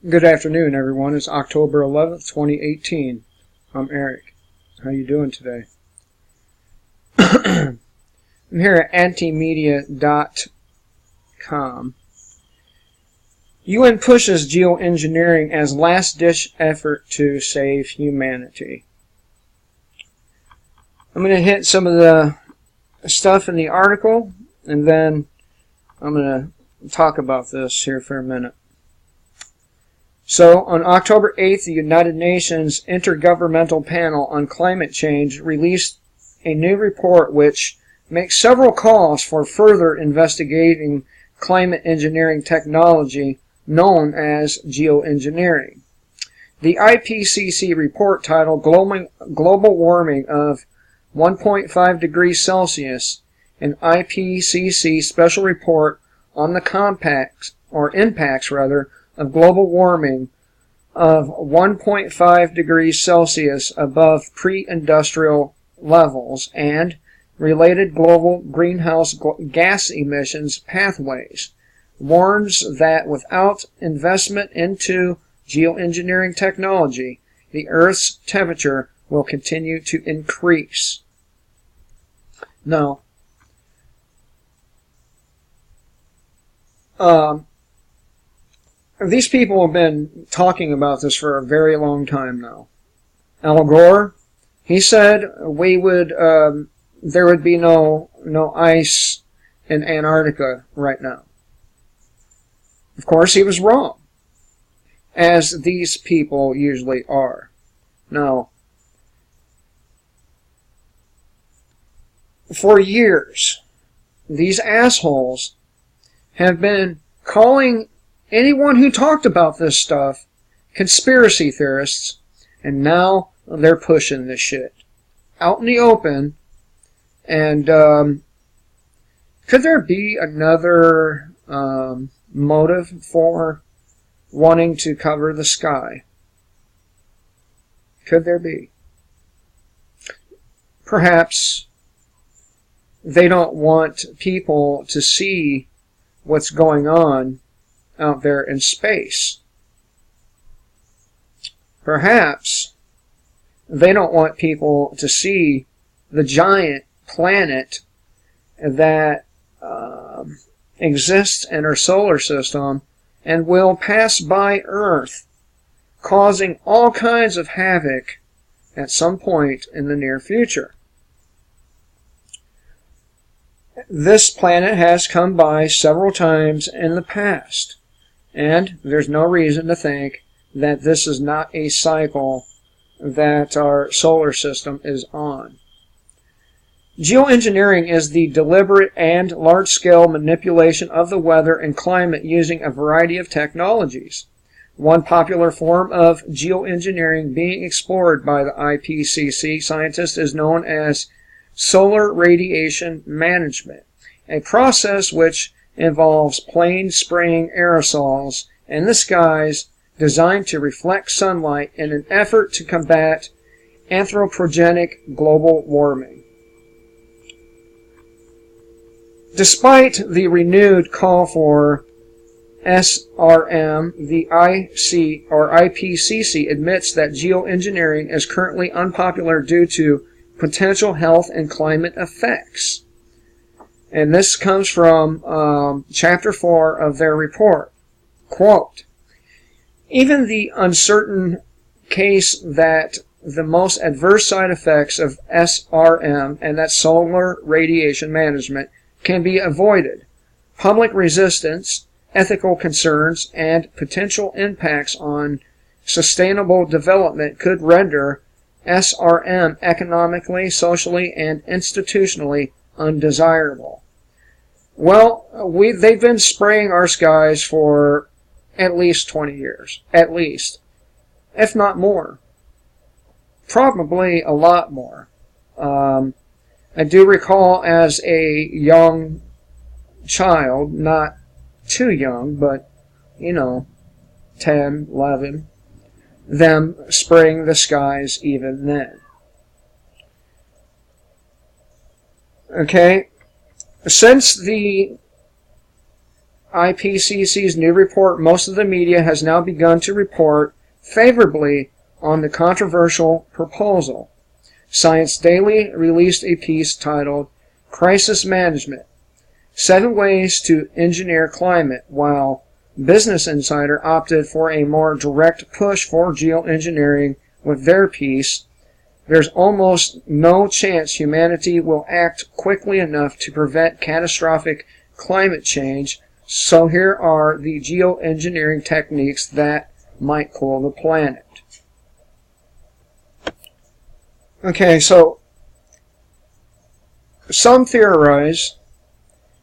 Good afternoon, everyone. It's October 11th, 2018. I'm Eric. How you doing today? I'm here at antimedia.com. UN pushes geoengineering as last-ditch effort to save humanity. I'm going to hit some of the stuff in the article, and then I'm going to talk about this here for a minute. So, on October 8th, the United Nations Intergovernmental Panel on Climate Change released a new report which makes several calls for further investigating climate engineering technology known as geoengineering. The IPCC report titled Global Warming of 1.5 degrees Celsius, an IPCC special report on the impacts of global warming of 1.5 degrees Celsius above pre-industrial levels and related global greenhouse gas emissions pathways, warns that without investment into geoengineering technology, the Earth's temperature will continue to increase. Now, these people have been talking about this for a very long time now. Al Gore, he said there would be no ice in Antarctica right now. Of course, he was wrong, as these people usually are. Now, for years, these assholes have been calling anyone who talked about this stuff conspiracy theorists, and now they're pushing this shit out in the open. And could there be another motive for wanting to cover the sky? Could there be? Perhaps they don't want people to see what's going on out there in space. Perhaps they don't want people to see the giant planet that exists in our solar system and will pass by Earth, causing all kinds of havoc at some point in the near future. This planet has come by several times in the past, and there's no reason to think that this is not a cycle that our solar system is on. Geoengineering is the deliberate and large-scale manipulation of the weather and climate using a variety of technologies. One popular form of geoengineering being explored by the IPCC scientists is known as solar radiation management, a process which involves plain spraying aerosols in the skies designed to reflect sunlight in an effort to combat anthropogenic global warming. Despite the renewed call for SRM, the IPCC admits that geoengineering is currently unpopular due to potential health and climate effects. And this comes from Chapter 4 of their report. Quote, even the uncertain case that the most adverse side effects of SRM, and that's solar radiation management, can be avoided, public resistance, ethical concerns, and potential impacts on sustainable development could render SRM economically, socially, and institutionally undesirable. Well, they've been spraying our skies for at least 20 years. At least. If not more. Probably a lot more. I do recall as a young child, not too young, but, 10, 11, them spraying the skies even then. Okay? Since the IPCC's new report, most of the media has now begun to report favorably on the controversial proposal. Science Daily released a piece titled Crisis Management: 7 Ways to Engineer Climate, while Business Insider opted for a more direct push for geoengineering with their piece, There's almost no chance humanity will act quickly enough to prevent catastrophic climate change, so here are the geoengineering techniques that might cool the planet. Okay, so some theorize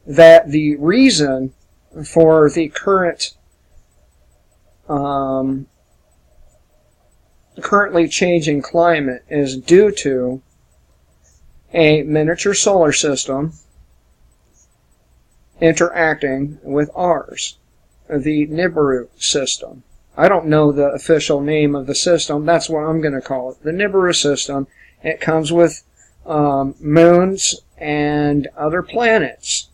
that the reason for the currently changing climate is due to a miniature solar system interacting with ours, the Nibiru system. I don't know the official name of the system. That's what I'm going to call it, the Nibiru system. It comes with moons and other planets.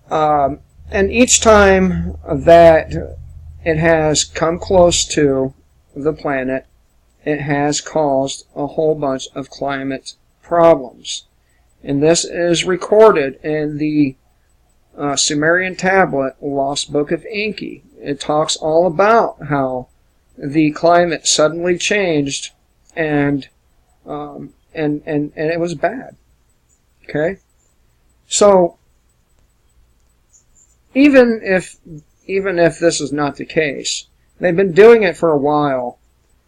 And each time that it has come close to the planet, it has caused a whole bunch of climate problems. And this is recorded in the Sumerian tablet, Lost Book of Enki. It talks all about how the climate suddenly changed and it was bad. Okay? So even if this is not the case, they've been doing it for a while,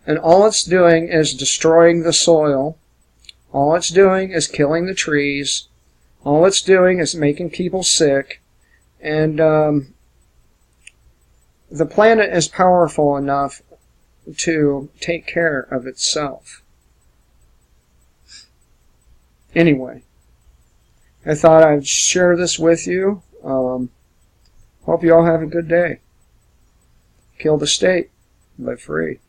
and all it's doing is destroying the soil. All it's doing is killing the trees. All it's doing is making people sick. And the planet is powerful enough to take care of itself. Anyway, I thought I'd share this with you. Hope you all have a good day. Kill the state. Live free.